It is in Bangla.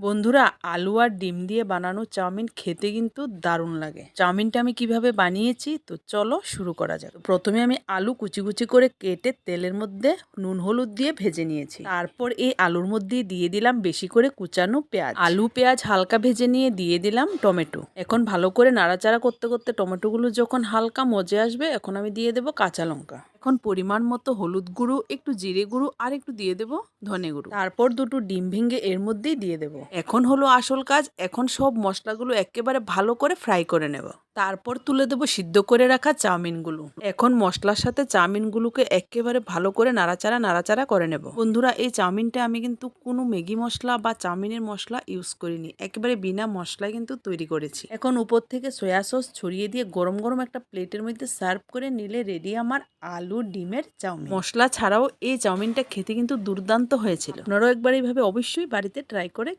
বন্ধুরা, আলু আর ডিম দিয়ে বানানো চাউমিন খেতে কিন্তু দারুণ লাগে। চাউমিনটা আমি কিভাবে বানিয়েছি তো চলো শুরু করা যাক। প্রথমে আমি আলু কুচি কুচি করে কেটে তেলের মধ্যে নুন হলুদ দিয়ে ভেজে নিয়েছি। তারপর এই আলুর মধ্যে দিয়ে দিলাম বেশি করে কুচানো পেঁয়াজ। আলু পেঁয়াজ হালকা ভেজে নিয়ে দিয়ে দিলাম টমেটো। এখন ভালো করে নাড়াচাড়া করতে করতে টমেটোগুলো যখন হালকা মজে আসবে, এখন আমি দিয়ে দেবো কাঁচা লঙ্কা। এখন পরিমাণ মতো হলুদ গুঁড়ো, একটু জিরে গুঁড়ো আর একটু দিয়ে দেবো ধনে গুঁড়ো। তারপর দুটো ডিম ভেঙে এর মধ্যেই দিয়ে দেবো। এখন হলো আসল কাজ, এখন সব মশলাগুলো একেবারে ভালো করে ফ্রাই করে নেব। তারপর তুলে দেবো সিদ্ধ করে রাখা চাউমিনগুলো। এখন মশলার সাথে চাউমিনগুলোকে একেবারে ভালো করে নাড়াচাড়া নাড়াচাড়া করে নেব। বন্ধুরা, এই চাউমিনটা আমি কিন্তু কোনো ম্যাগি মশলা বা চাউমিনের মশলা ইউজ করিনি, একেবারে বিনা মশলায় কিন্তু তৈরি করেছি। এখন উপর থেকে সয়া সস ছড়িয়ে দিয়ে গরম গরম একটা প্লেটের মধ্যে সার্ভ করে নিলে রেডি আমার আলু ডিমের চাউমিন। মশলা ছাড়াও এই চাউমিনটা খেতে কিন্তু দুর্দান্ত হয়েছিল। আপনারাও একবার এইভাবে অবশ্যই বাড়িতে ট্রাই করে